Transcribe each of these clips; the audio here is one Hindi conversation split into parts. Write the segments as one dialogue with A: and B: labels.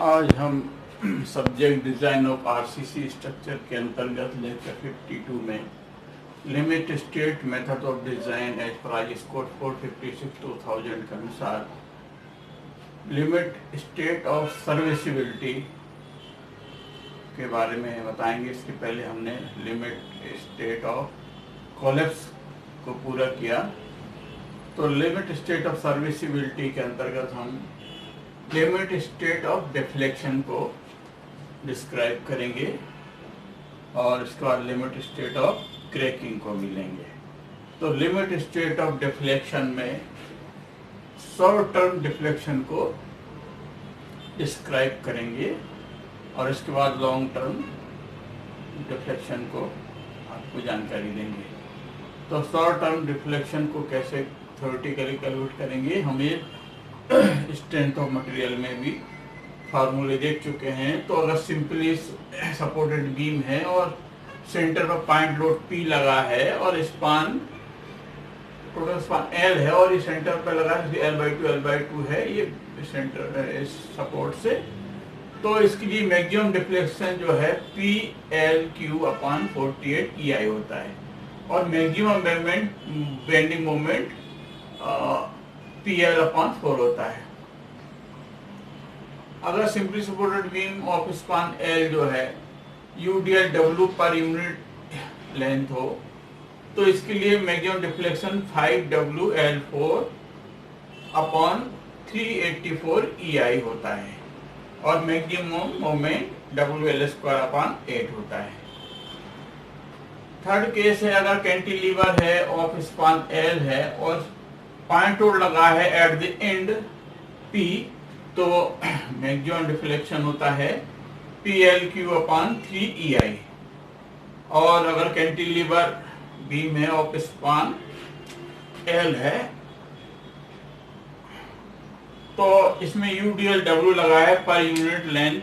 A: आज हम subject design of RCC structure के अंतर्गत लेक्चर 52 में limit state method of design as per I code 456/2000 के अनुसार लिमिट स्टेट ऑफ सर्विसिबिलिटी के बारे में बताएंगे। इसके पहले हमने लिमिट स्टेट ऑफ कोलैप्स को पूरा किया। तो लिमिट स्टेट ऑफ सर्विसिबिलिटी के अंतर्गत हम लिमिट स्टेट ऑफ डिफ्लेक्शन को डिस्क्राइब करेंगे और इसके बाद लिमिट स्टेट ऑफ क्रैकिंग को मिलेंगे। तो लिमिट स्टेट ऑफ डिफ्लेक्शन में शॉर्ट टर्म डिफ्लेक्शन को डिस्क्राइब करेंगे और इसके बाद लॉन्ग टर्म डिफ्लेक्शन को आपको जानकारी देंगे। तो शॉर्ट टर्म डिफ्लेक्शन को कैसे थ्योरेटिकली कैलकुलेट करेंगे, हमें स्ट्रेंथ ऑफ मटेरियल में भी फार्मूले देख चुके हैं। तो अगर सिंपली सपोर्टेड बीम है और सेंटर पर पॉइंट लोड P लगा है और स्पान टोटल स्पान L है और ये सेंटर पर लगा है L/2 है ये सेंटर इस सपोर्ट से, तो इसके लिए मैक्सिमम डिफ्लेक्शन जो है PL/Q/48 EI होता है और मैक्सिमम बेंडिंग मोमेंट PL/4 होता है। अगर simply supported beam of span L जो है UDL W per unit length हो तो इसके लिए मैक्सिमम डिफ्लेक्शन 5WL4/384 EI होता है और मैक्सिमम मोमेंट WL²/8 होता है। थर्ड केस है, अगर कैंटिलीवर है ऑफ स्पान L है और पॉइंट लोड लगा है एट द एंड P, तो मैक्सिमम डिफ्लेक्शन होता है PL/Q/3 EI। और अगर कैंटिलीवर बीम है ऑफ स्पान L है तो इसमें UDL W लगा है पर यूनिट लेंथ,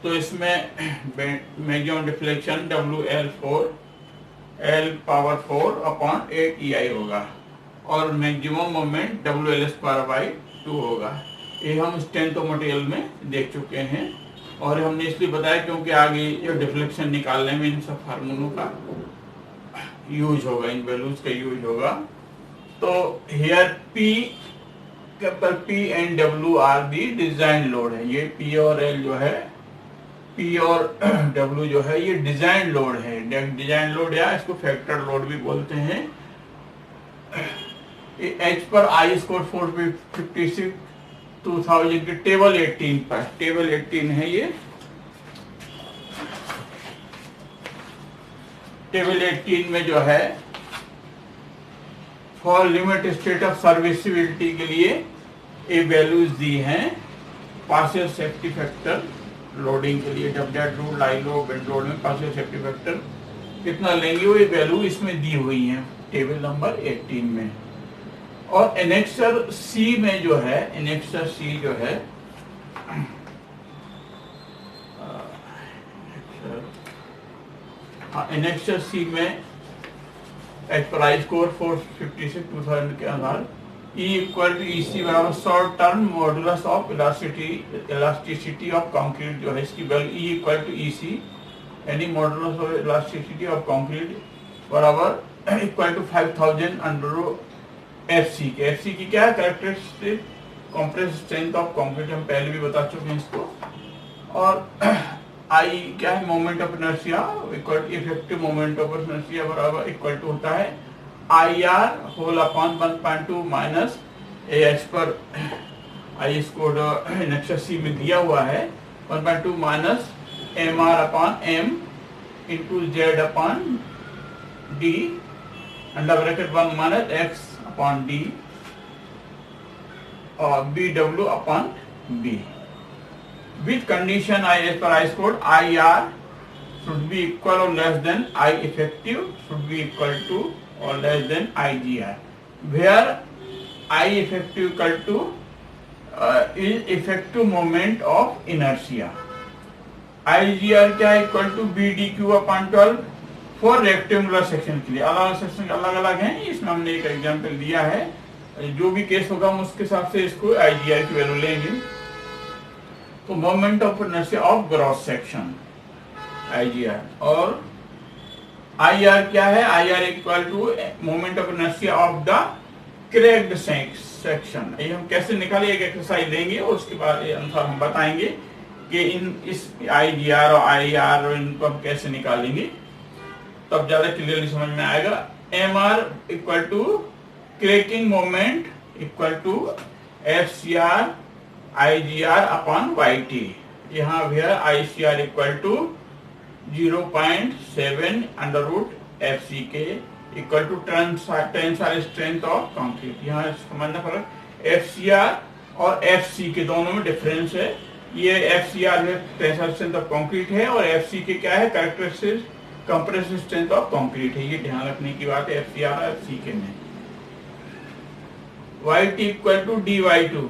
A: तो इसमें मैक्सिमम डिफ्लेक्शन WL/4/8 EI होगा और मैक्सिमम मोमेंट WL²/2 होगा। ये हम स्ट्रेंथ ऑफ मटेरियल में देख चुके हैं और हमने इसलिए बताया क्योंकि आगे जो डिफ्लेक्शन निकालने में इन सब फार्मूलों का यूज होगा, इन वैल्यूज का यूज होगा। तो here P and W are the design load है। ये P और L जो है, P और W जो है ये डिजाइन लोड है। डिजाइन लोड या इसको फैक्टर लोड भी बोलते हैं। H पर आई स्कोर 456/2000 के टेबल 18 पर, टेबल 18 है ये, टेबल 18 में जो है for limit state of serviceability के लिए ये वैल्यूज दी हैं। पार्शियल सेफ्टी फैक्टर लोडिंग के लिए जब डेड लोड, लाई लोड, बेंड लोड में पार्शियल सेफ्टी फैक्टर कितना लेंगे वो ये वैल्यू इसमें दी हुई है टेबल नंबर 18 में। और एनेक्सर C में जो है, एनेक्सर C जो है एनेक्सर C में एज पर आई स्कोर 456/2000 के आधार E=EC बराबर short term modulus of elasticity of concrete जो है, इसकी वैल्यू E=EC यानी modulus of elasticity of concrete बराबर इक्वल टू 5000 FC के। FC की क्या है characteristic compressive strength of concrete, हम पहले भी बता चुके हैं इसको। और I क्या है, moment of inertia equal effective moment of inertia बराबर इक्वल टू होता है IR/1.2 माइनस एच पर आई स्कोर एनेक्सर C में दिया हुआ है 1.2 minus MR/M into Z/D under bracket 1 minus X/D और BW/B with condition I as per I scored IR should be equal or less than I effective should be equal to or less than IGR, where I effective equal to is effective moment of inertia। IGR क्या है, equal to BDQ/12 for rectangular section के लिए। अलग सेक्शन अलग अलग हैं, इसमें हमने एक एग्जांपल दिया है। जो भी केस होगा हम उसके हिसाब से इसको IGR की वैल्यू लेंगे। तो moment of inertia of gross section IGR, और IR क्या है? IR equal to moment of inertia of the cracked section. ये हम कैसे निकालें, एक एक्सरसाइज देंगे और उसके बाद अनुसार हम बताएंगे कि इस IGR और IR इनको हम कैसे निकालेंगे, तब ज्यादा क्लियरली समझ में आएगा। MR equal to cracking moment equal to FCR IGR upon YT। यहाँ भी है ICR equal to 0.7 under root FCK equal to tensile strength of concrete. यहाँ समझना फर्क FCR और FC के दोनों में डिफरेंस है। ये FCR है टेंसाइल स्ट्रेंथ ऑफ कंक्रीट है, और FC क्या है? Characteristic compressive strength of concrete है। ये ध्यान रखने की बात है FCR और FCK में। YT इक्वल टू dy2,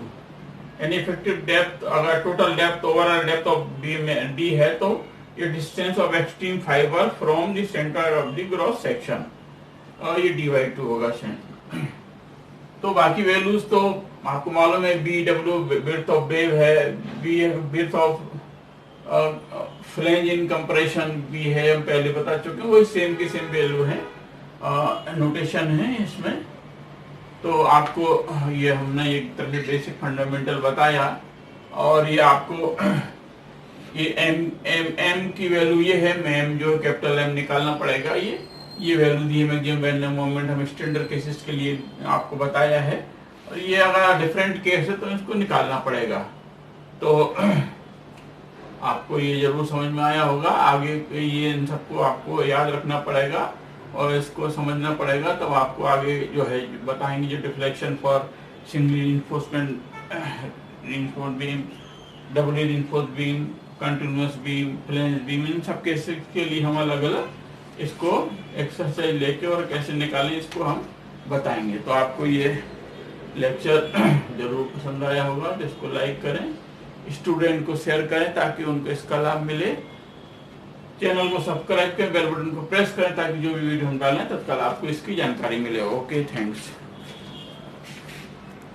A: यानी इफेक्टिव डेप्थ, अगर total depth overall depth of D है तो ये distance of extreme fibre from the centre of the gross section, और ये dy2 होगा। तो बाकी वैल्यूज तो आपको मालूम है, BW विड्थ ऑफ वेव है, B width of flange in compression भी है, हम पहले बता चुके हैं, वही सेम की सेम वैल्यू है, नोटेशन है इसमें। तो आपको ये हमने एक तरह से बेसिक फंडामेंटल बताया, और ये आपको ये M की वैल्यू ये है, M जो कैपिटल M निकालना पड़ेगा। ये वैल्यू दी है मैक्सिमम मोमेंट, हम स्टैंडर्ड केसेस के लिए आपको बताया है, और ये अगर डिफरेंट केस है तो इसको निकालना पड़ेगा। तो आपको ये जरूर समझ में आया होगा। आगे ये इन सबको आपको याद रखना पड़ेगा और इसको समझना पड़ेगा, तब आपको आगे जो है बताएंगे, जो deflection for single reinforcement beam, double reinforced beam, continuous beam, flange beam, इन सब केसेस के लिए हम अलग अलग इसको एक्सरसाइज लेके और कैसे निकालें इसको हम बताएंगे। तो आपको ये लेक्चर जरूर पसंद आया होगा, तो इसको लाइक करें, स्टूडेंट को शेयर करें ताकि उनको इसका लाभ मिले। चैनल को सब्सक्राइब करें, बेल बटन को प्रेस करें ताकि जो भी वीडियो हम डालें तत्काल आपको इसकी जानकारी मिले। Okay, thanks.